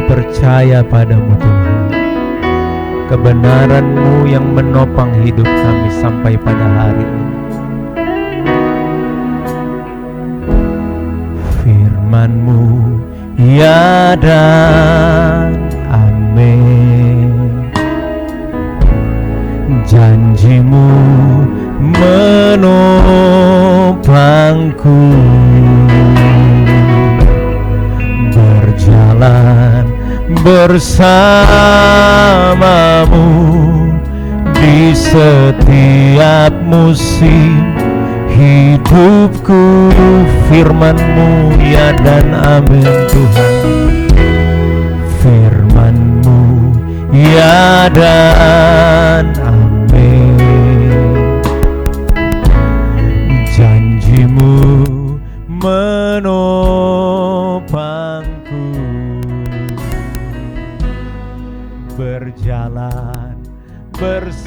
percaya padamu Tuhan. Kebenaran-Mu yang menopang hidup kami sampai pada hari ini. Firman-Mu ya dan amin. Janji-Mu menopangku, berjalan bersamamu di setiap musim hidupku. Firman-Mu ya dan amin Tuhan. Firman-Mu ya dan amin. Janji-Mu menopangku, berjalan bersamamu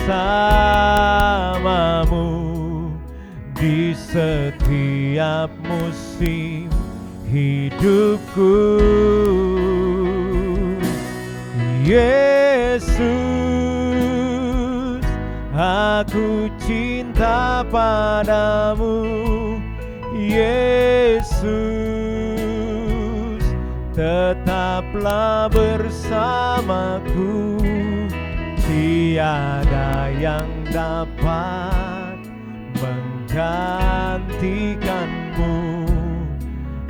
di setiap musim hidupku. Yesus, aku cinta padamu. Yesus, tetaplah bersamaku. Tiada yang dapat menggantikanmu.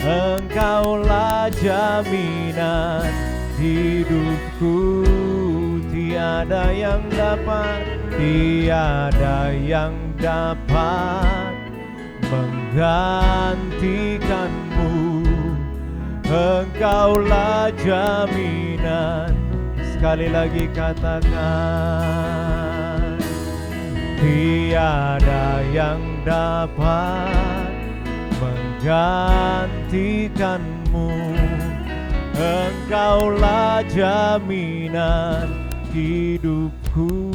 Engkaulah jaminan hidupku. Tiada yang dapat menggantikanmu. Engkaulah jaminan. Sekali lagi katakan, tiada yang dapat menggantikanmu. Engkaulah jaminan hidupku.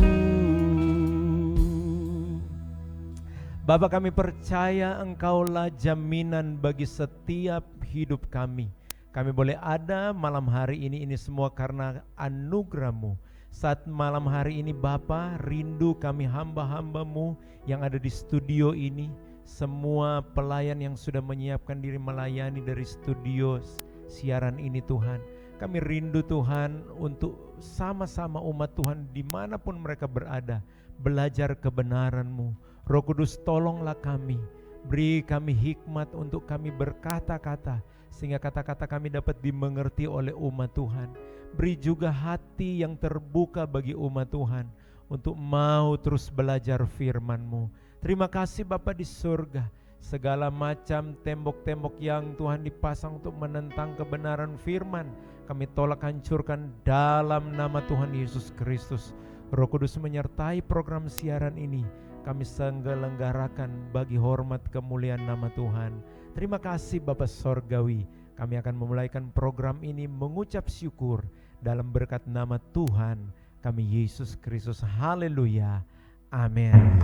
Bapa, kami percaya Engkaulah jaminan bagi setiap hidup kami. Kami boleh ada malam hari ini semua karena anugerah-Mu. Saat malam hari ini Bapa, rindu kami hamba-hamba-Mu yang ada di studio ini, semua pelayan yang sudah menyiapkan diri melayani dari studio siaran ini Tuhan. Kami rindu Tuhan untuk sama-sama umat Tuhan dimanapun mereka berada, belajar kebenaran-Mu. Roh Kudus, tolonglah kami, beri kami hikmat untuk kami berkata-kata, sehingga kata-kata kami dapat dimengerti oleh umat Tuhan. Beri juga hati yang terbuka bagi umat Tuhan untuk mau terus belajar firman-Mu. Terima kasih Bapa di surga. Segala macam tembok-tembok yang Tuhan dipasang untuk menentang kebenaran firman, kami tolak hancurkan dalam nama Tuhan Yesus Kristus. Roh Kudus menyertai program siaran ini. Kami selenggarakan bagi hormat kemuliaan nama Tuhan. Terima kasih Bapa Sorgawi. Kami akan memulaikan program ini mengucap syukur dalam berkat nama Tuhan kami Yesus Kristus. Haleluya. Amin.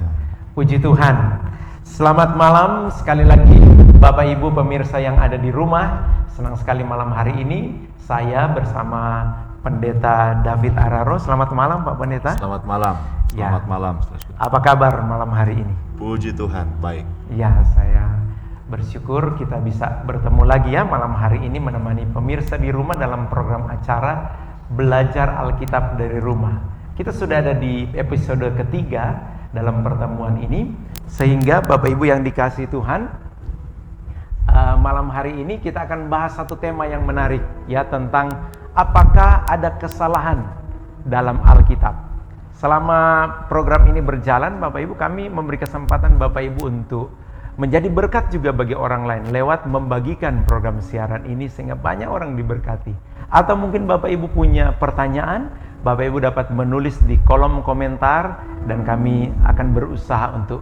Puji Tuhan. Selamat malam sekali lagi Bapak Ibu pemirsa yang ada di rumah. Senang sekali malam hari ini saya bersama Pendeta David Araro. Selamat malam Pak Pendeta. Selamat malam. Selamat malam. Apa kabar malam hari ini? Puji Tuhan, baik. Ya, saya bersyukur kita bisa bertemu lagi ya malam hari ini menemani pemirsa di rumah dalam program acara Belajar Alkitab dari Rumah. Kita sudah ada di episode ketiga dalam pertemuan ini, sehingga Bapak Ibu yang dikasihi Tuhan, malam hari ini kita akan bahas satu tema yang menarik ya, tentang apakah ada kesalahan dalam Alkitab. Selama program ini berjalan, Bapak Ibu, kami memberi kesempatan Bapak Ibu untuk menjadi berkat juga bagi orang lain lewat membagikan program siaran ini sehingga banyak orang diberkati. Atau mungkin Bapak Ibu punya pertanyaan, Bapak Ibu dapat menulis di kolom komentar dan kami akan berusaha untuk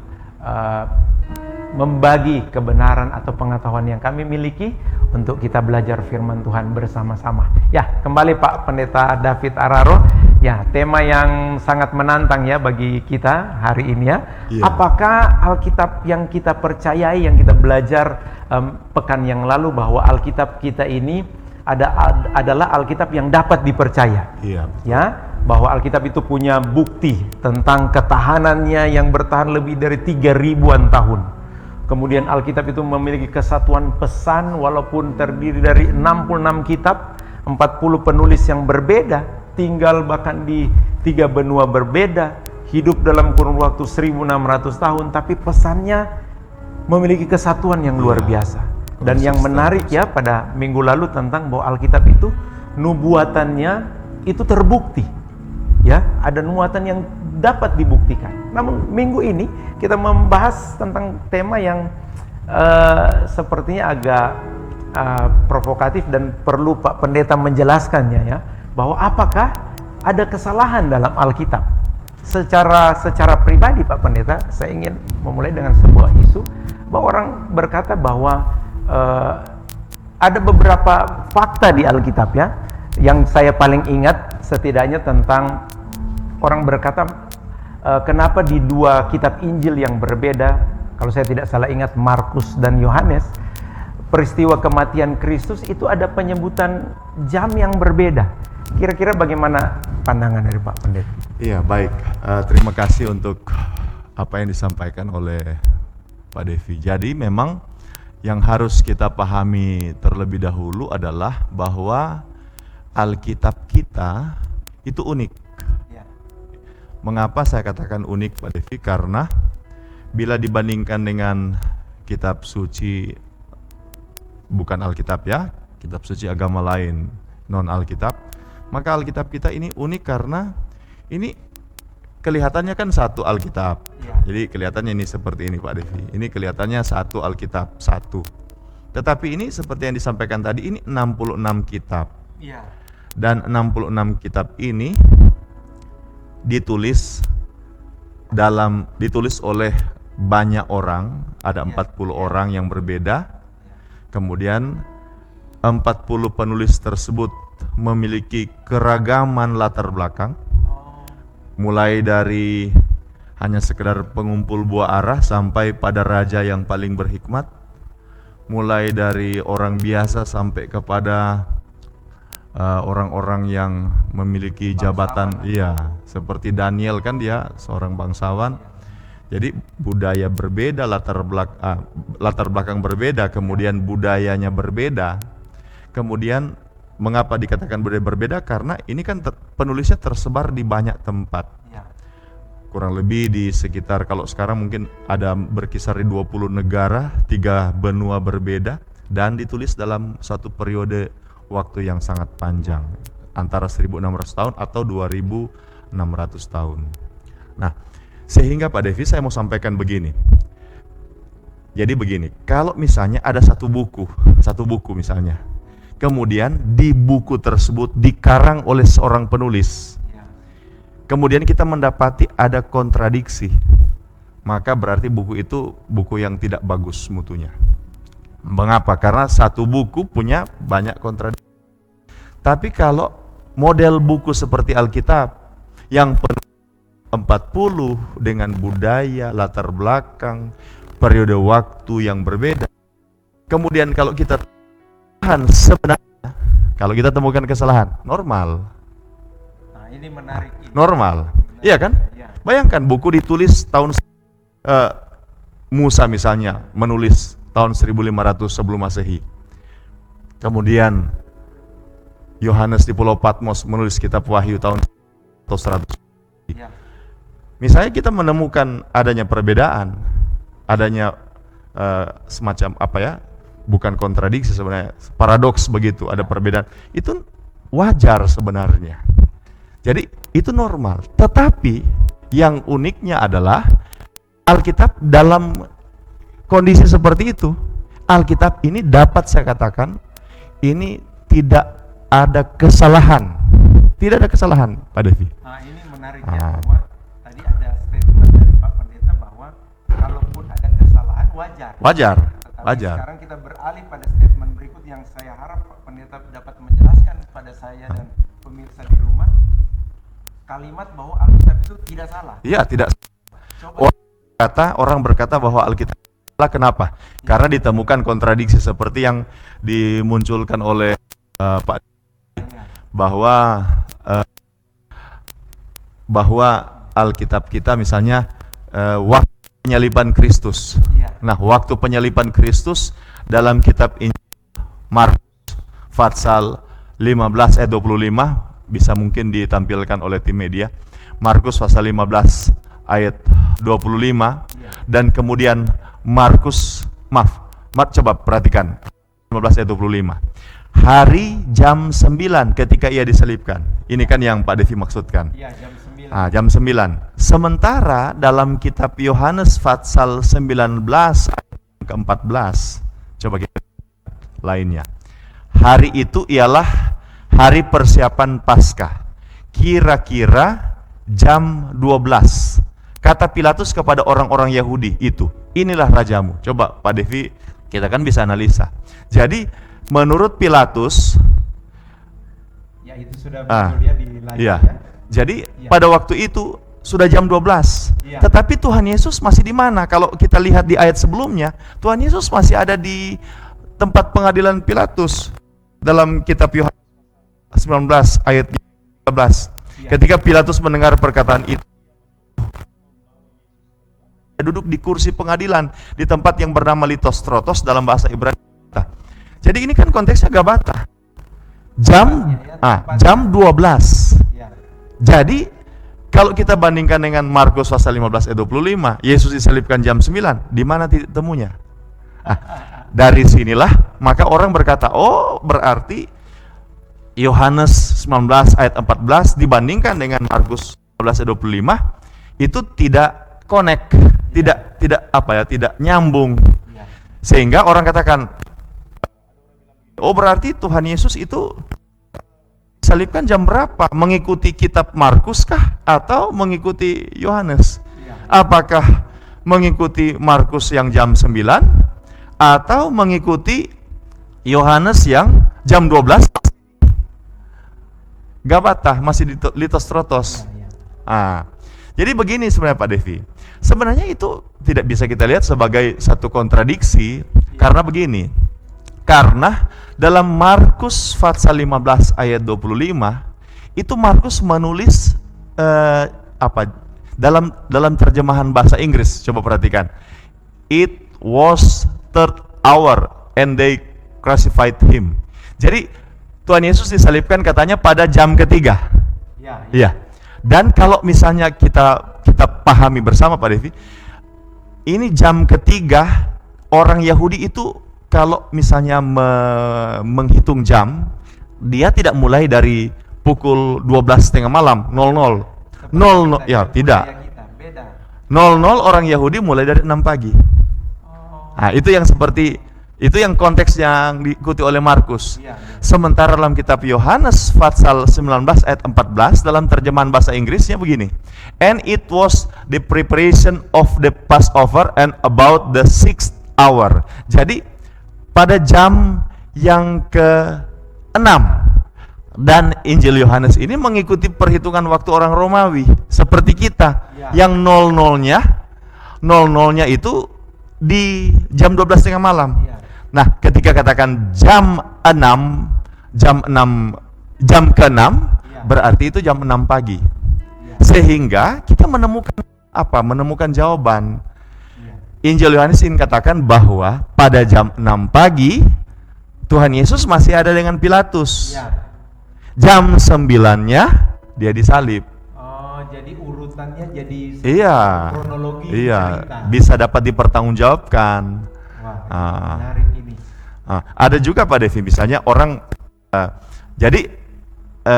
membagi kebenaran atau pengetahuan yang kami miliki untuk kita belajar firman Tuhan bersama-sama. Ya, kembali Pak Pendeta David Araro. Ya, tema yang sangat menantang ya bagi kita hari ini ya. Apakah Alkitab yang kita percayai, yang kita belajar pekan yang lalu, bahwa Alkitab kita ini adalah Alkitab yang dapat dipercaya. Iya. Ya, bahwa Alkitab itu punya bukti tentang ketahanannya yang bertahan lebih dari 3.000-an tahun. Kemudian Alkitab itu memiliki kesatuan pesan walaupun terdiri dari 66 kitab, 40 penulis yang berbeda, tinggal bahkan di 3 benua berbeda, hidup dalam kurun waktu 1.600 tahun, tapi pesannya memiliki kesatuan yang luar biasa. Dan yang menarik ya pada minggu lalu tentang bahwa Alkitab itu nubuatannya itu terbukti. Ya, ada nubuatan yang dapat dibuktikan. Namun minggu ini kita membahas tentang tema yang sepertinya agak provokatif dan perlu Pak Pendeta menjelaskannya ya, bahwa apakah ada kesalahan dalam Alkitab. Secara pribadi Pak Pendeta, saya ingin memulai dengan sebuah isu bahwa orang berkata bahwa ada beberapa fakta di Alkitab ya, yang saya paling ingat setidaknya tentang orang berkata kenapa di 2 kitab Injil yang berbeda, kalau saya tidak salah ingat Markus dan Yohanes, peristiwa kematian Kristus itu ada penyebutan jam yang berbeda. Kira-kira bagaimana pandangan dari Pak Pendeta? Iya, baik. Terima kasih untuk apa yang disampaikan oleh Pak Devi. Jadi memang yang harus kita pahami terlebih dahulu adalah bahwa Alkitab kita itu unik. Ya. Mengapa saya katakan unik, Pak Devi? Karena bila dibandingkan dengan kitab suci, bukan Alkitab ya, kitab suci agama lain, non Alkitab, maka Alkitab kita ini unik karena ini kelihatannya kan satu Alkitab. Ya. Jadi kelihatannya ini seperti ini Pak Devi. Ini kelihatannya satu Alkitab, satu. Tetapi ini seperti yang disampaikan tadi, ini 66 kitab. Ya. Dan 66 kitab ini ditulis oleh banyak orang, ada 40 orang yang berbeda. Kemudian 40 penulis tersebut memiliki keragaman latar belakang, mulai dari hanya sekedar pengumpul buah arah sampai pada raja yang paling berhikmat, mulai dari orang biasa sampai kepada orang-orang yang memiliki jabatan, iya, seperti Daniel kan dia seorang bangsawan. Jadi budaya berbeda, latar belakang berbeda, kemudian budayanya berbeda. Kemudian mengapa dikatakan budaya berbeda? Karena ini kan penulisnya tersebar di banyak tempat. Ya. Kurang lebih di sekitar, kalau sekarang mungkin ada berkisar di 20 negara, 3 benua berbeda, dan ditulis dalam satu periode waktu yang sangat panjang, antara 1.600 tahun atau 2.600 tahun. Nah, sehingga Pak Devi saya mau sampaikan begini. Jadi begini, kalau misalnya ada satu buku misalnya, kemudian di buku tersebut dikarang oleh seorang penulis, kemudian kita mendapati ada kontradiksi, maka berarti buku itu buku yang tidak bagus mutunya. Mengapa? Karena satu buku punya banyak kontradiksi. Tapi kalau model buku seperti Alkitab yang penuh 40 dengan budaya, latar belakang, periode waktu yang berbeda, kemudian kalau kita sebenarnya, kalau kita temukan kesalahan, normal. Nah, ini menarik. Normal, iya kan? Ya. Bayangkan buku ditulis tahun Musa misalnya menulis tahun 1500 sebelum Masehi. Kemudian Yohanes di Pulau Patmos menulis kitab Wahyu tahun 100. Ya. Misalnya kita menemukan adanya perbedaan, adanya semacam apa ya? Bukan kontradiksi sebenarnya, paradoks begitu, ada perbedaan. Itu wajar sebenarnya. Jadi itu normal. Tetapi yang uniknya adalah Alkitab dalam kondisi seperti itu, Alkitab ini dapat saya katakan ini tidak ada kesalahan. Tidak ada kesalahan, Pak Devi. Nah, ini menarik ya, bahwa tadi ada statement dari Pak Pendeta bahwa kalaupun ada kesalahan wajar. Wajar. Tetapi Wajar. sekarang kita beralih pada statement berikut yang saya harap Pak Pendeta dapat menjelaskan kepada saya dan pemirsa di rumah, kalimat bahwa Alkitab itu tidak salah. Iya, tidak. Coba. Orang berkata bahwa Alkitab salah, kenapa? Karena ditemukan kontradiksi seperti yang dimunculkan oleh Pak, bahwa bahwa Alkitab kita misalnya waktu penyaliban Kristus. Nah, waktu penyaliban Kristus dalam kitab Injil Markus pasal 15 ayat 25 bisa mungkin ditampilkan oleh tim media. Markus pasal 15 ayat 25 dan kemudian coba perhatikan 15 ayat 25. Hari jam 9 ketika ia disalibkan. Ini kan yang Pak Devi maksudkan. Iya, jam 9. Jam 9. Sementara dalam kitab Yohanes pasal 19 ayat ke-14. Coba kita lainnya. Hari itu ialah hari persiapan Paskah. Kira-kira jam 12. Kata Pilatus kepada orang-orang Yahudi itu, inilah rajamu. Coba Pak Devi, kita kan bisa analisa. Jadi menurut Pilatus, ya itu sudah muncul ya di layar iya. ya. Jadi pada waktu itu sudah jam 12. Iya. Tetapi Tuhan Yesus masih di mana? Kalau kita lihat di ayat sebelumnya, Tuhan Yesus masih ada di tempat pengadilan Pilatus. Dalam kitab Yohanes 19 ayat 13. Iya. Ketika Pilatus mendengar perkataan itu, dia duduk di kursi pengadilan di tempat yang bernama Litostrotos dalam bahasa Ibrani. Jadi ini kan konteksnya Gabata. Jam 12. Ya. Jadi kalau kita bandingkan dengan Markus pasal 15 ayat 25, Yesus disalibkan jam 9, di mana titik temunya? Dari sinilah maka orang berkata, oh berarti Yohanes 19 ayat 14 dibandingkan dengan Markus 15 ayat 25 itu tidak connect, tidak nyambung. Sehingga orang katakan, oh berarti Tuhan Yesus itu disalibkan jam berapa? Mengikuti kitab Markus kah atau mengikuti Yohanes? Apakah mengikuti Markus yang jam 9 atau mengikuti Yohanes yang jam 12? Gabata, masih di Litostrotos. Jadi begini sebenarnya Pak Devi. Sebenarnya itu tidak bisa kita lihat sebagai satu kontradiksi karena begini. Karena dalam Markus pasal 15 ayat 25 itu Markus menulis dalam terjemahan bahasa Inggris. Coba perhatikan. It was third hour and they crucified him. Jadi Tuhan Yesus disalibkan katanya pada jam ketiga. Iya. Dan kalau misalnya kita pahami bersama Pak Devi, ini jam ketiga orang Yahudi itu kalau misalnya menghitung jam, dia tidak mulai dari pukul 12.30 malam, 00. Ya, tidak. 00 orang Yahudi mulai dari 6 pagi. Nah, itu yang konteks yang diikuti oleh Markus. Sementara dalam kitab Yohanes pasal 19 ayat 14 dalam terjemahan bahasa Inggrisnya begini. And it was the preparation of the Passover and about the 6th hour. Jadi pada jam yang ke-6 dan Injil Yohanes ini mengikuti perhitungan waktu orang Romawi seperti kita yang 00-nya itu di jam 12.30 malam. Nah, ketika katakan jam ke-6 berarti itu jam 6 pagi. Sehingga kita menemukan jawaban. Injil Yohanes ini katakan bahwa pada jam 6 pagi Tuhan Yesus masih ada dengan Pilatus. Jam 9-nya dia disalib. Oh, jadi urutannya jadi kronologi cerita. Bisa dapat dipertanggungjawabkan. Wah, menarik ini. Ada juga Pak Devi, misalnya orang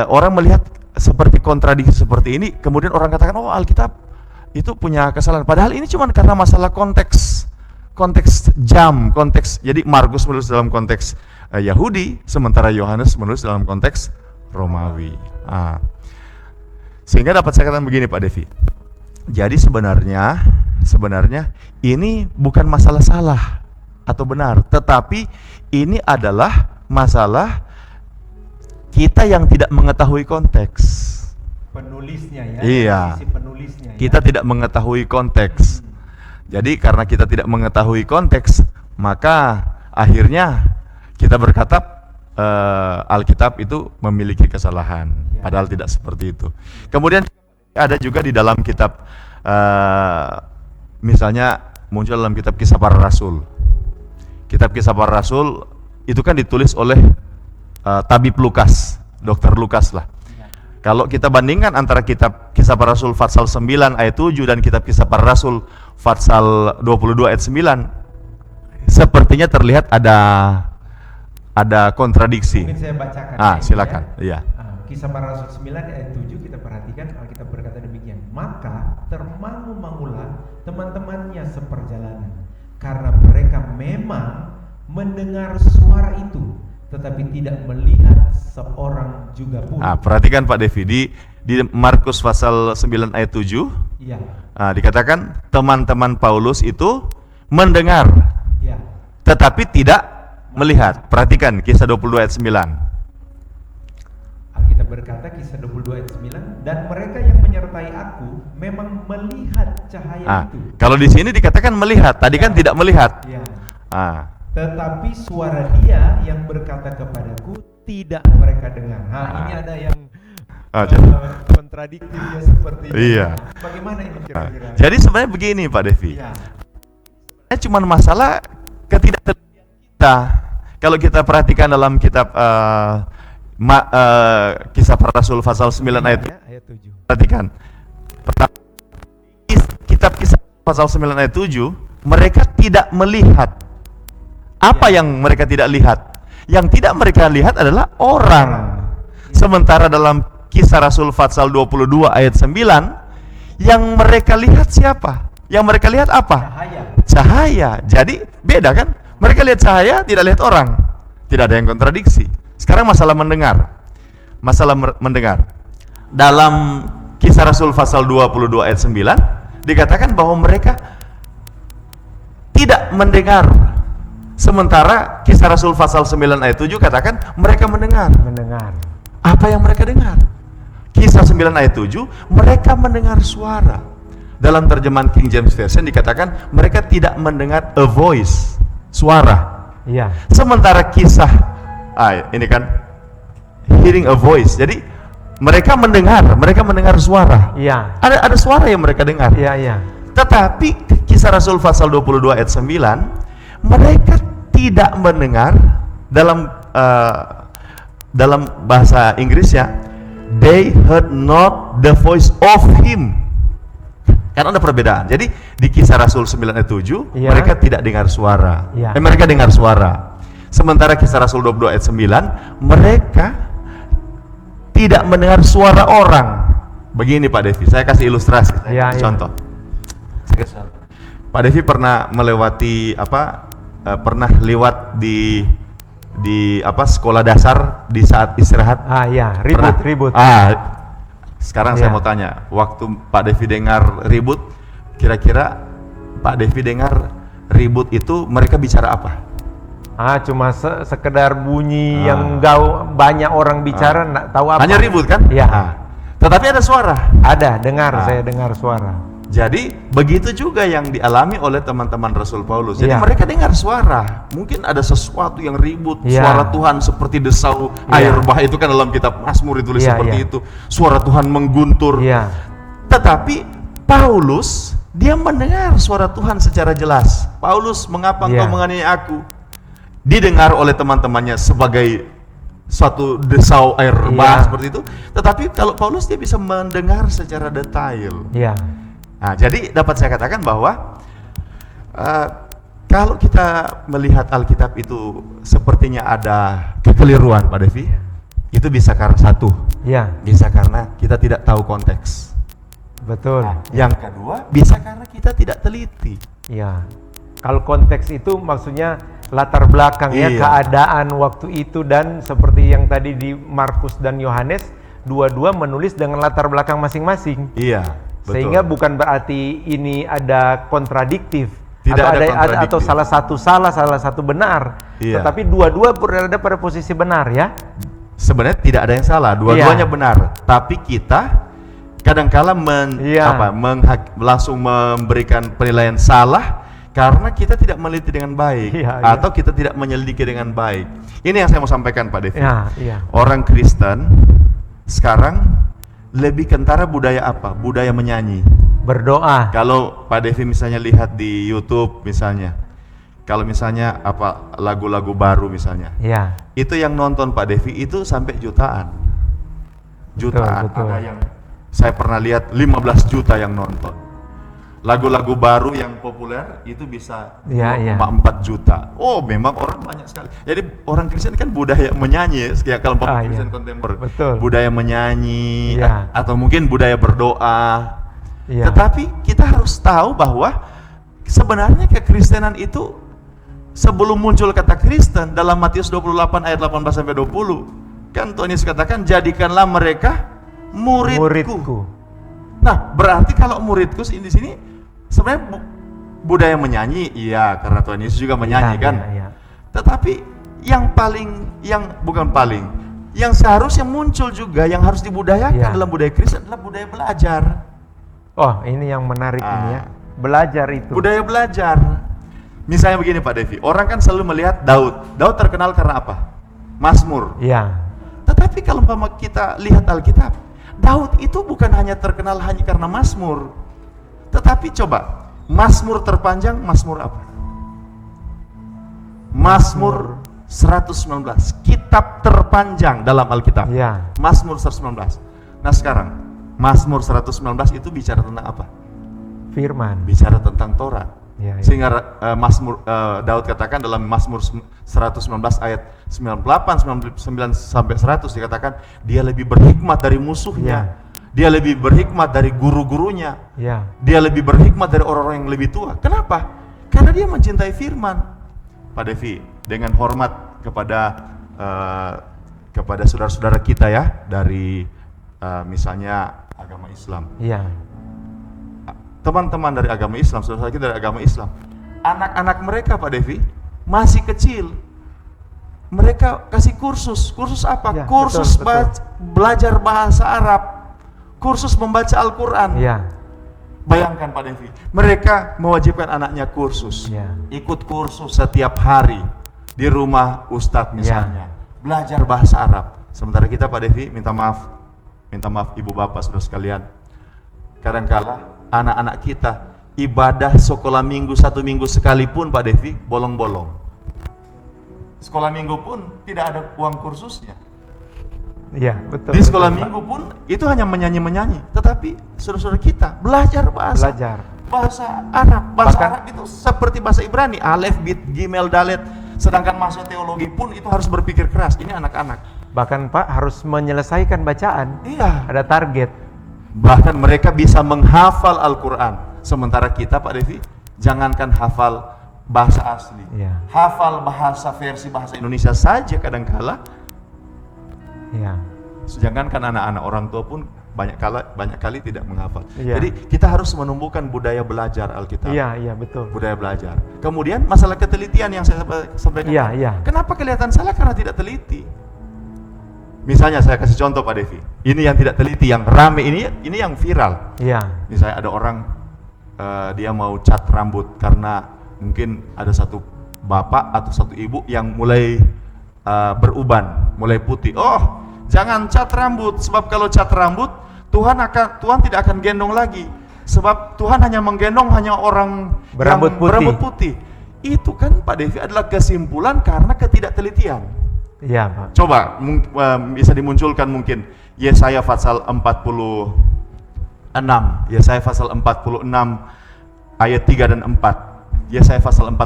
orang melihat seperti kontradiksi seperti ini, kemudian orang katakan, oh Alkitab itu punya kesalahan. Padahal ini cuma karena masalah konteks jam, jadi Markus menulis dalam konteks Yahudi, sementara Yohanes menulis dalam konteks Romawi. Sehingga dapat saya katakan begini Pak Devi. Jadi sebenarnya ini bukan masalah salah atau benar, tetapi ini adalah masalah kita yang tidak mengetahui konteks. Penulisnya ya. Iya. Penulisnya, kita tidak mengetahui konteks. Jadi karena kita tidak mengetahui konteks, maka akhirnya kita berkata Alkitab itu memiliki kesalahan, padahal tidak seperti itu. Kemudian ada juga di dalam kitab, misalnya muncul dalam kitab Kisah Para Rasul. Kitab Kisah Para Rasul itu kan ditulis oleh tabib Lukas, Dokter Lukas lah. Kalau kita bandingkan antara kitab Kisah Para Rasul Fatsal 9 ayat 7 dan kitab Kisah Para Rasul Fatsal 22 ayat 9, sepertinya terlihat ada kontradiksi. Mungkin saya bacakan. Silakan. Iya. Kisah Para Rasul 9 ayat 7 kita perhatikan, Alkitab berkata demikian. Maka termangu-mangulah teman-temannya seperjalanan, karena mereka memang mendengar suara itu, tetapi tidak melihat seorang juga pun. Perhatikan Pak Devi, di Markus pasal 9 ayat 7, Iya. Dikatakan teman-teman Paulus itu mendengar, Iya. tetapi tidak melihat. Perhatikan Kisah 22 ayat 9. Alkitab berkata, Kisah 22 ayat 9, dan mereka yang menyertai aku memang melihat cahaya itu. Kalau di sini dikatakan melihat, tadi kan tidak melihat. Iya. Tetapi Tetapi suara Dia yang berkata kepadaku tidak mereka dengar. Ini ada yang kontradiktifnya seperti ini. Iya. Bagaimana ini kira-kira? Jadi sebenarnya begini Pak Devi, Iya. cuma masalah ketidaktelitian kita. Kalau kita perhatikan dalam kitab Kisah Para Rasul pasal 9 ayat 7. Perhatikan. Kitab Kisah pasal 9 ayat 7, mereka tidak melihat. Apa yang mereka tidak lihat? Yang tidak mereka lihat adalah orang. Sementara dalam Kisah Rasul Fatsal 22 ayat 9, yang mereka lihat siapa? Yang mereka lihat apa? Cahaya. Jadi beda kan? Mereka lihat cahaya, tidak lihat orang. Tidak ada yang kontradiksi. Sekarang masalah mendengar. Mendengar. Dalam Kisah Rasul Fatsal 22 ayat 9 dikatakan bahwa mereka tidak mendengar. Sementara Kisah Rasul Fatsal 9 ayat 7 katakan mereka mendengar. Apa yang mereka dengar? Kisah 9 ayat 7, mereka mendengar suara. Dalam terjemahan King James Version dikatakan mereka tidak mendengar a voice, suara. Iya. Sementara kisah ini kan hearing a voice. Jadi mereka mendengar suara. Iya. Ada suara yang mereka dengar. Iya. Tetapi Kisah Rasul Pasal 22 ayat 9, mereka tidak mendengar. Dalam bahasa Inggrisnya, they heard not the voice of him. Karena ada perbedaan. Jadi di Kisah Rasul 9 ayat 7, mereka tidak dengar suara. Mereka dengar suara. Sementara Kisah Rasul 22 ayat 9, mereka tidak mendengar suara orang. Begini Pak Devi, saya kasih ilustrasi, contoh. Pak Devi pernah melewati pernah lewat di sekolah dasar di saat istirahat? Ribut. Sekarang saya mau tanya, waktu Pak Devi dengar ribut, kira-kira Pak Devi dengar ribut itu mereka bicara apa? Cuma sekedar bunyi yang banyak orang bicara, nggak tahu apa. Hanya ribut kan? Iya. Tetapi ada suara. Saya dengar suara. Jadi begitu juga yang dialami oleh teman-teman Rasul Paulus. Jadi mereka dengar suara. Mungkin ada sesuatu yang ribut, suara Tuhan seperti desau air bah, itu kan dalam kitab Mazmur ditulis seperti itu. Suara Tuhan mengguntur. Tetapi Paulus, dia mendengar suara Tuhan secara jelas. Paulus, mengapa engkau menganiaya aku? Didengar oleh teman-temannya sebagai suatu desau air bah seperti itu. Tetapi kalau Paulus, dia bisa mendengar secara detail. Nah, jadi dapat saya katakan bahwa kalau kita melihat Alkitab itu sepertinya ada kekeliruan Pak Devi, itu bisa karena bisa karena kita tidak tahu konteks. Betul. Yang kedua, bisa karena kita tidak teliti. Kalau konteks itu maksudnya latar belakang keadaan waktu itu, dan seperti yang tadi di Markus dan Yohanes, dua-dua menulis dengan latar belakang masing-masing. Betul. Sehingga bukan berarti ini ada kontradiktif, atau salah satu benar, tetapi dua-dua berada pada posisi benar Sebenarnya tidak ada yang salah, dua-duanya benar. Tapi kita kadang-kala langsung memberikan penilaian salah karena kita tidak meneliti dengan baik atau kita tidak menyelidiki dengan baik. Ini yang saya mau sampaikan Pak Devi. Ya, iya. Orang Kristen sekarang lebih kentara budaya apa? Budaya menyanyi. Berdoa. Kalau Pak Devi misalnya lihat di YouTube misalnya, kalau misalnya apa lagu-lagu baru misalnya, Ya. itu yang nonton Pak Devi itu sampai jutaan. Jutaan. Betul, betul. Ada yang saya pernah lihat 15 juta yang nonton. Lagu-lagu baru yang populer itu bisa Ya, ya. 4 juta. Oh, memang orang banyak sekali. Jadi orang Kristen kan budaya menyanyi ya, kalau Kristen iya. kontemporer. Betul. Budaya menyanyi Ya. atau mungkin budaya berdoa. Iya. Tetapi kita harus tahu bahwa sebenarnya kekristenan itu sebelum muncul kata Kristen dalam Matius 28 ayat 18 sampai 20, kan Tuhan Yesus katakan jadikanlah mereka muridku. Nah, berarti kalau muridku di sini sebenarnya budaya menyanyi, iya, karena Tuhan Yesus juga menyanyi Ya, kan. ya, ya. Tetapi yang seharusnya muncul juga, yang harus dibudayakan Ya. dalam budaya Kristen adalah budaya belajar. Oh, ini yang menarik ini ya. Belajar itu. Budaya belajar. Misalnya begini Pak Devi, orang kan selalu melihat Daud. Daud terkenal karena apa? Mazmur. Iya. Tetapi kalau umpama kita lihat Alkitab, Daud itu bukan hanya terkenal hanya karena Mazmur. Tetapi coba, Mazmur terpanjang, Mazmur apa? Mazmur 119, kitab terpanjang dalam Alkitab. Iya. Mazmur 119. Nah sekarang, Mazmur 119 itu bicara tentang apa? Firman. Bicara tentang Taurat. Ya, ya. Sehingga Daud katakan dalam Mazmur 119 ayat 98, 99 sampai 100 dikatakan dia lebih berhikmat dari musuhnya. Dia lebih berhikmat dari guru-gurunya. Ya. Dia lebih berhikmat dari orang-orang yang lebih tua. Kenapa? Karena dia mencintai firman. Pak Devi, dengan hormat kepada saudara-saudara kita ya dari misalnya agama Islam. Iya. Teman-teman dari agama Islam, saudara kita dari agama Islam, anak-anak mereka Pak Devi masih kecil, mereka kasih kursus apa? Ya, Kursus betul. belajar bahasa Arab, kursus membaca Al-Quran. Iya. Bayangkan Pak Devi, mereka mewajibkan anaknya kursus, Ya. ikut kursus setiap hari di rumah Ustadz misalnya, belajar bahasa Arab. Sementara kita Pak Devi minta maaf ibu bapak saudara sekalian, kadangkala anak-anak kita ibadah sekolah minggu 1 minggu sekalipun Pak Devi bolong-bolong. Sekolah minggu pun tidak ada uang kursusnya. Iya, betul. Di sekolah betul, Pak. minggu pun itu hanya menyanyi-menyanyi. Tetapi saudara-saudara kita belajar bahasa Arab. Bahasa Arab itu seperti bahasa Ibrani, alef, bit, gimel, dalet. Sedangkan masuk teologi pun itu harus berpikir keras. Ini anak-anak. Bahkan Pak harus menyelesaikan bacaan. Iya. Ada target. Bahkan mereka bisa menghafal Al-Quran. Sementara kita Pak Devi, jangankan hafal bahasa asli, Iya. hafal versi bahasa Indonesia saja kadangkala. Iya. Jangankan anak-anak, orang tua pun banyak kali tidak menghafal. Iya. Jadi kita harus menumbuhkan budaya belajar Alkitab. Iya, iya, betul. Budaya belajar. Kemudian masalah ketelitian yang saya sampaikan. Iya, iya. Kenapa kelihatan salah? Karena tidak teliti. Misalnya saya kasih contoh Pak Devi. Ini yang tidak teliti, yang rame ini yang viral. Iya. Misalnya ada orang dia mau cat rambut karena mungkin ada satu bapak atau satu ibu yang mulai beruban, mulai putih. Oh, jangan cat rambut, sebab kalau cat rambut Tuhan tidak akan gendong lagi. Sebab Tuhan hanya menggendong orang Berambut yang berambut putih. Itu kan Pak Devi adalah kesimpulan karena ketidaktelitian. Iya, Pak. Coba bisa dimunculkan mungkin Yesaya pasal 46. Yesaya pasal 46 ayat 3 dan 4. Yesaya pasal 4.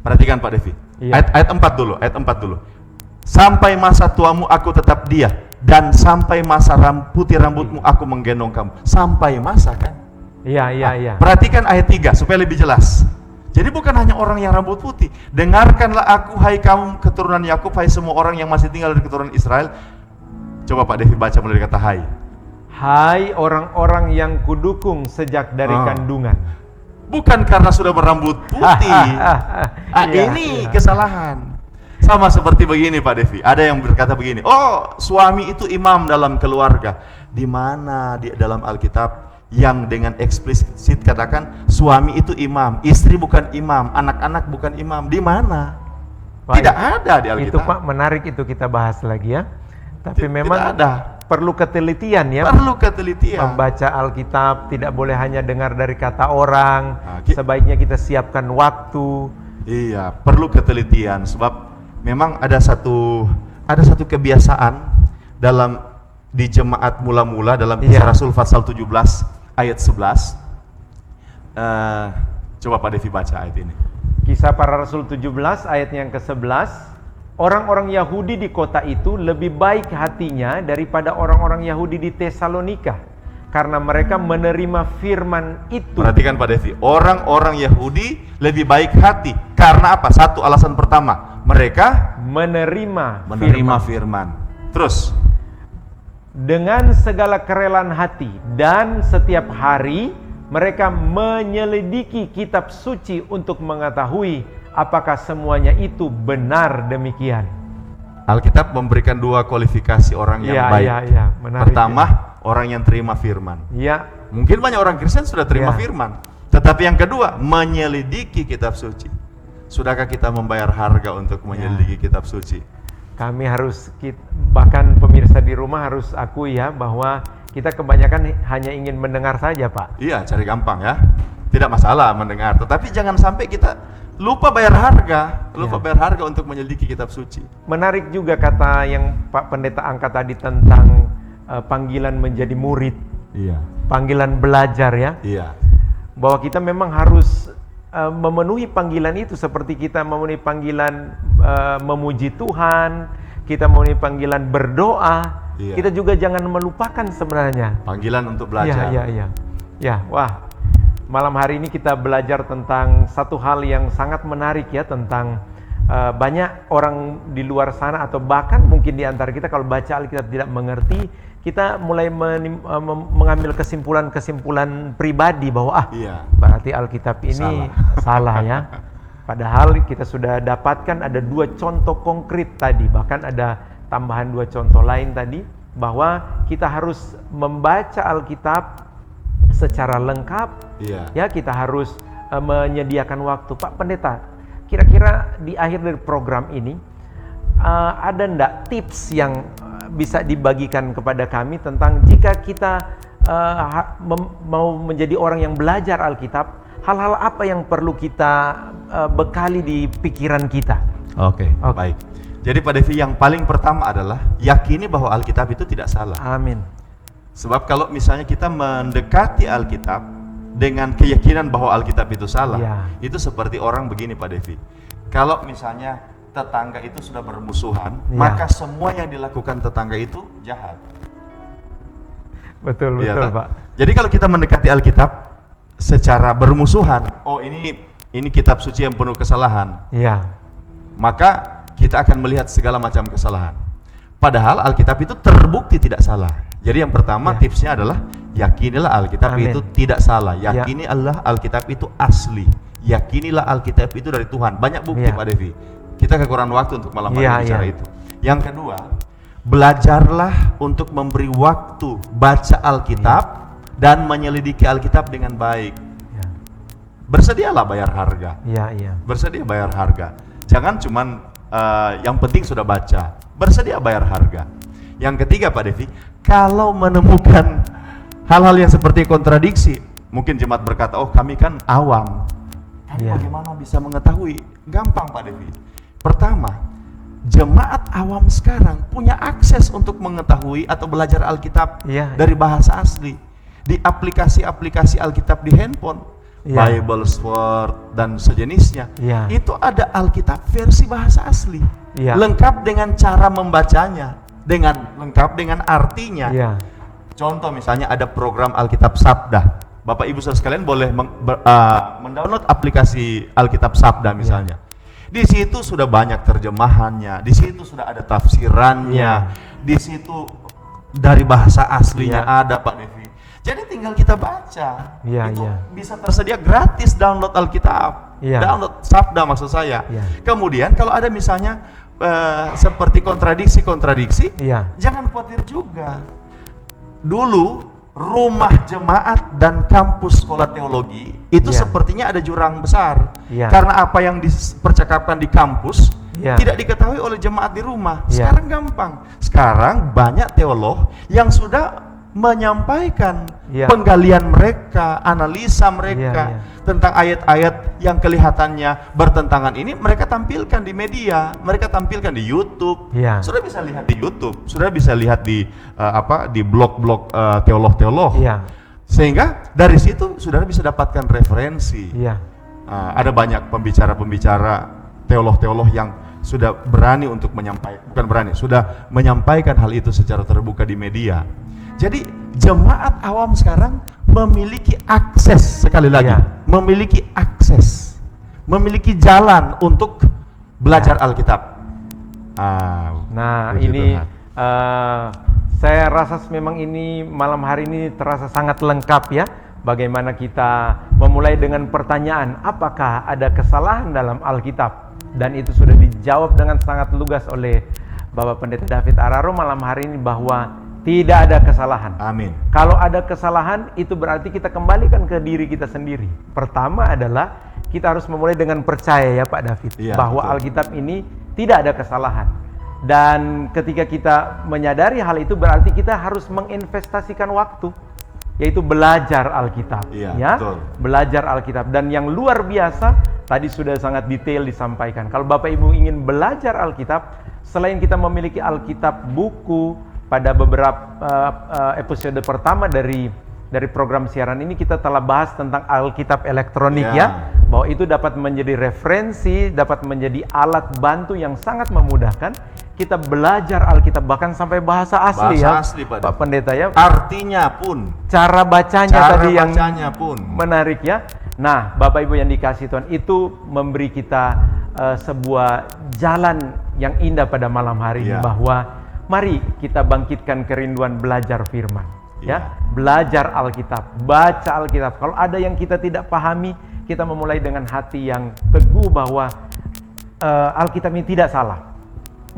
Perhatikan Pak Devi. Iya. Ayat 4 dulu. Sampai masa tuamu aku tetap dia, dan sampai masa putih rambutmu aku menggendong kamu. Sampai masa kan? Iya, iya. Perhatikan ayat 3 supaya lebih jelas. Jadi bukan hanya orang yang rambut putih. Dengarkanlah aku, hai kaum keturunan Yakub, hai semua orang yang masih tinggal dari keturunan Israel. Coba Pak Devi baca mulai kata hai. Hai orang-orang yang kudukung sejak dari kandungan. Bukan karena sudah berambut putih. Iya, Ini kesalahan. Sama seperti begini Pak Devi. Ada yang berkata begini, oh suami itu imam dalam keluarga. Di mana di dalam Alkitab yang dengan eksplisit katakan suami itu imam, istri bukan imam, anak-anak bukan imam? Di mana? Baik. Tidak ada di Alkitab. Itu Pak menarik, itu kita bahas lagi ya. Tapi Tidak memang ada. perlu ketelitian ya. Perlu ketelitian. Membaca Alkitab tidak boleh hanya dengar dari kata orang. Nah, Sebaiknya kita siapkan waktu. Iya, perlu ketelitian sebab memang ada satu kebiasaan di jemaat mula-mula dalam Kisah Rasul pasal 17 ayat 11. Coba Pak Devi baca ayat ini. Kisah Para Rasul 17 ayat yang ke-11. Orang-orang Yahudi di kota itu lebih baik hatinya daripada orang-orang Yahudi di Tesalonika, karena mereka menerima firman itu. Perhatikan Pak Devi, orang-orang Yahudi lebih baik hati. Karena apa? Satu alasan pertama, mereka menerima firman. Terus, dengan segala kerelaan hati dan setiap hari mereka menyelidiki kitab suci untuk mengetahui apakah semuanya itu benar demikian. Alkitab memberikan dua kualifikasi orang yang baik. Menarik, pertama, orang yang terima firman. Ya. Mungkin banyak orang Kristen sudah terima firman. Tetapi yang kedua, menyelidiki kitab suci. Sudahkah kita membayar harga untuk menyelidiki kitab suci? Kami harus, bahkan pemirsa di rumah harus akui ya, bahwa kita kebanyakan hanya ingin mendengar saja Pak. Iya, cari gampang ya. Tidak masalah mendengar, tetapi jangan sampai kita lupa bayar harga untuk menyelidiki kitab suci. Menarik juga kata yang Pak Pendeta angkat tadi tentang panggilan menjadi murid. Iya. Panggilan belajar ya. Iya. Bahwa kita memang harus memenuhi panggilan itu, seperti kita memenuhi panggilan memuji Tuhan, kita memenuhi panggilan berdoa. Iya. Kita juga jangan melupakan sebenarnya panggilan untuk belajar. Ya, wah. Malam hari ini kita belajar tentang satu hal yang sangat menarik ya, tentang banyak orang di luar sana atau bahkan mungkin di antara kita kalau baca Alkitab tidak mengerti, kita mulai mengambil kesimpulan pribadi bahwa berarti Alkitab ini salah ya. Padahal kita sudah dapatkan ada 2 contoh konkret tadi, bahkan ada tambahan 2 contoh lain tadi, bahwa kita harus membaca Alkitab secara lengkap. Ya, kita harus menyediakan waktu. Pak Pendeta, kira-kira di akhir dari program ini ada enggak tips yang bisa dibagikan kepada kami tentang jika kita mau menjadi orang yang belajar Alkitab, hal-hal apa yang perlu kita bekali di pikiran kita? Oke. Baik. Jadi Pak Devi, yang paling pertama adalah yakini bahwa Alkitab itu tidak salah. Amin. Sebab kalau misalnya kita mendekati Alkitab dengan keyakinan bahwa Alkitab itu salah, itu seperti orang begini Pak Devi. Kalau misalnya tetangga itu sudah bermusuhan, maka semua yang dilakukan tetangga itu jahat. Betul Pak. Jadi kalau kita mendekati Alkitab secara bermusuhan, ini kitab suci yang penuh kesalahan. Maka kita akan melihat segala macam kesalahan. Padahal Alkitab itu terbukti tidak salah. Jadi yang pertama tipsnya adalah yakinilah Alkitab itu tidak salah. Yakinilah Alkitab itu asli. Yakinilah Alkitab itu dari Tuhan. Banyak bukti Pak Devi. Kita kekurangan waktu untuk malam hari bicara itu. Yang kedua, belajarlah untuk memberi waktu baca Alkitab dan menyelidiki Alkitab dengan baik. Bersedialah bayar harga. Bersedia bayar harga. Jangan cuman yang penting sudah baca. Bersedia bayar harga. Yang ketiga Pak Devi, kalau menemukan hal-hal yang seperti kontradiksi, mungkin jemaat berkata, kami kan awam. Kami bagaimana bisa mengetahui? Gampang Pak Devi. Pertama, jemaat awam sekarang punya akses untuk mengetahui atau belajar Alkitab dari bahasa asli. Di aplikasi-aplikasi Alkitab di handphone, Bible Sword dan sejenisnya, itu ada Alkitab versi bahasa asli. Lengkap dengan cara membacanya, lengkap dengan artinya. Contoh misalnya ada program Alkitab Sabda. Bapak Ibu saudara sekalian boleh mendownload aplikasi Alkitab Sabda misalnya. Di situ sudah banyak terjemahannya, di situ sudah ada tafsirannya, di situ dari bahasa aslinya ada Pak Devi. Jadi tinggal kita baca. Itu bisa tersedia gratis download Alkitab. Download Sabda maksud saya. Kemudian kalau ada misalnya seperti kontradiksi, jangan khawatir juga. Dulu rumah jemaat dan kampus sekolah teologi itu sepertinya ada jurang besar. Karena apa yang dipercakapkan di kampus Ya. tidak diketahui oleh jemaat di rumah. Ya. Sekarang gampang. Sekarang banyak teolog yang sudah menyampaikan Ya. penggalian mereka, analisa mereka Ya. tentang ayat-ayat yang kelihatannya bertentangan ini, mereka tampilkan di media, mereka tampilkan di YouTube. Ya. Sudah bisa lihat di YouTube, sudah bisa lihat di di blog-blog teolog-teolog. Iya. Sehingga dari situ saudara bisa dapatkan referensi. Iya. Ada banyak pembicara-pembicara teolog-teolog yang sudah berani untuk menyampaikan, bukan berani, sudah menyampaikan hal itu secara terbuka di media. Jadi jemaat awam sekarang memiliki akses, sekali lagi, Iya. memiliki akses, memiliki jalan untuk belajar Alkitab. Nah, Puji ini Tuhan. saya rasa memang ini malam hari ini terasa sangat lengkap ya. Bagaimana kita memulai dengan pertanyaan, apakah ada kesalahan dalam Alkitab? Dan itu sudah dijawab dengan sangat lugas oleh Bapak Pendeta David Araro malam hari ini bahwa tidak ada kesalahan. Amin. Kalau ada kesalahan, itu berarti kita kembalikan ke diri kita sendiri. Pertama adalah kita harus memulai dengan percaya ya Pak David, Iya, bahwa betul. Alkitab ini tidak ada kesalahan. Dan ketika kita menyadari hal itu, berarti kita harus menginvestasikan waktu, yaitu belajar Alkitab. Iya, ya, betul. belajar Alkitab. Dan yang luar biasa, tadi sudah sangat detail disampaikan. Kalau Bapak Ibu ingin belajar Alkitab, selain kita memiliki Alkitab buku, pada beberapa episode pertama dari program siaran ini kita telah bahas tentang Alkitab elektronik ya, bahwa itu dapat menjadi referensi, dapat menjadi alat bantu yang sangat memudahkan kita belajar Alkitab bahkan sampai bahasa asli Bahasa ya, asli, Pak Pendeta ya. Artinya pun, Cara bacanya tadi yang pun menarik ya. Nah, Bapak Ibu yang dikasih Tuhan, itu memberi kita sebuah jalan yang indah pada malam hari ini, bahwa mari kita bangkitkan kerinduan belajar firman, ya, belajar Alkitab, baca Alkitab. Kalau ada yang kita tidak pahami, kita memulai dengan hati yang teguh bahwa Alkitab ini tidak salah.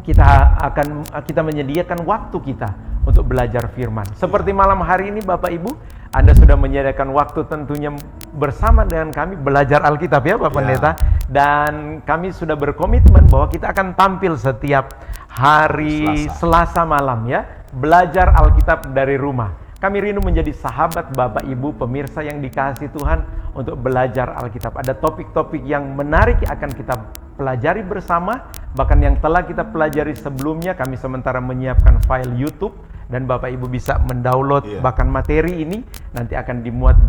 Kita menyediakan waktu kita untuk belajar firman. Seperti malam hari ini Bapak Ibu, Anda sudah menyediakan waktu tentunya bersama dengan kami belajar Alkitab ya Bapak Pendeta. Dan kami sudah berkomitmen bahwa kita akan tampil setiap hari Selasa malam ya, belajar Alkitab dari rumah. Kami rindu menjadi sahabat Bapak Ibu pemirsa yang dikasihi Tuhan untuk belajar Alkitab. Ada topik-topik yang menarik yang akan kita pelajari bersama, bahkan yang telah kita pelajari sebelumnya. Kami sementara menyiapkan file YouTube dan Bapak Ibu bisa mendownload bahkan materi ini nanti akan dimuat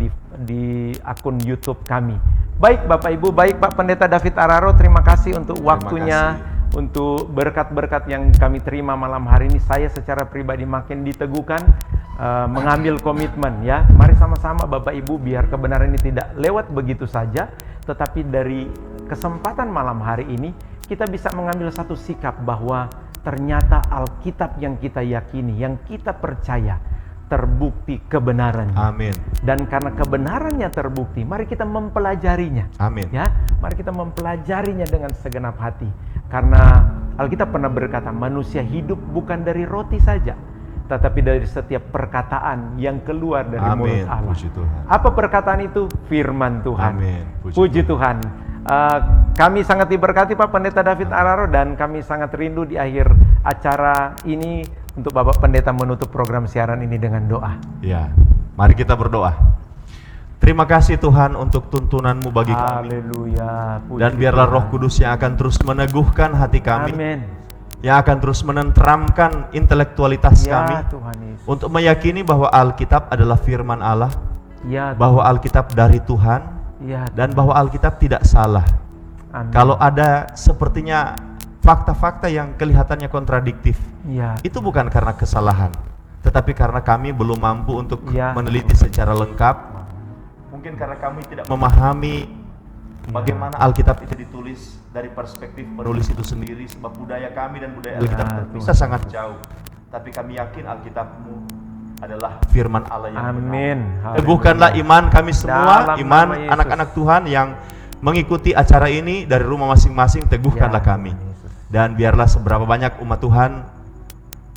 di akun YouTube kami. Baik Bapak Ibu, baik Pak Pendeta David Araro, terima kasih untuk waktunya, untuk berkat-berkat yang kami terima malam hari ini. Saya secara pribadi makin diteguhkan mengambil komitmen ya. Mari sama-sama Bapak Ibu, biar kebenaran ini tidak lewat begitu saja, tetapi dari kesempatan malam hari ini kita bisa mengambil satu sikap bahwa ternyata Alkitab yang kita yakini, yang kita percaya, terbukti kebenarannya. Amin. Dan karena kebenarannya terbukti, mari kita mempelajarinya. Amin. Ya, mari kita mempelajarinya dengan segenap hati. Karena Alkitab pernah berkata, manusia hidup bukan dari roti saja, tetapi dari setiap perkataan yang keluar dari mulut Allah. Puji Tuhan. Apa perkataan itu? Firman Tuhan. Amin. Puji Tuhan. Kami sangat diberkati Pak Pendeta David Araro, dan kami sangat rindu di akhir acara ini untuk Bapak Pendeta menutup program siaran ini dengan doa. Ya, mari kita berdoa. Terima kasih Tuhan untuk tuntunan-Mu bagi kami. Haleluya. Puji Dan biarlah Tuhan. Roh Kudus yang akan terus meneguhkan hati kami, Amin. yang akan terus menenteramkan intelektualitas Ya kami, Tuhan Yesus. untuk meyakini bahwa Alkitab adalah firman Allah, Ya, bahwa Alkitab dari Tuhan, ya, dan bahwa Alkitab tidak salah. Amin. Kalau ada sepertinya fakta-fakta yang kelihatannya kontradiktif, ya, itu bukan karena kesalahan, tetapi karena kami belum mampu untuk Ya. meneliti secara lengkap. Mungkin karena kami tidak memahami bagaimana Alkitab itu ditulis dari perspektif penulis itu sendiri, sebab budaya kami dan budaya Alkitab terpisah sangat jauh. Tapi kami yakin Alkitab-Mu adalah firman Allah yang Amin. benar. Teguhkanlah iman kami semua, Dalam iman nama Yesus. anak-anak Tuhan yang mengikuti acara ini dari rumah masing-masing. Teguhkanlah Ya, kami, Tuhan Yesus. dan biarlah seberapa banyak umat Tuhan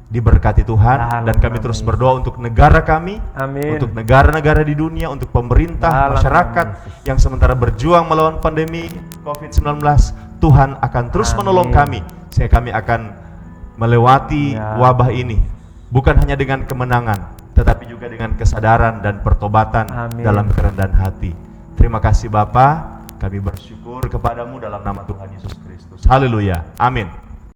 diberkati Tuhan. Dalam Dan kami nama terus Yesus. berdoa untuk negara kami, Amin. untuk negara-negara di dunia, untuk pemerintah, Dalam masyarakat nama Yesus. yang sementara berjuang melawan pandemi COVID-19. Tuhan akan terus menolong kami, sehingga kami akan melewati wabah ini, bukan hanya dengan kemenangan, tetapi juga dengan kesadaran dan pertobatan dalam kerendahan hati. Terima kasih Bapa, kami bersyukur kepadamu dalam nama Tuhan Yesus Kristus. Haleluya, amin.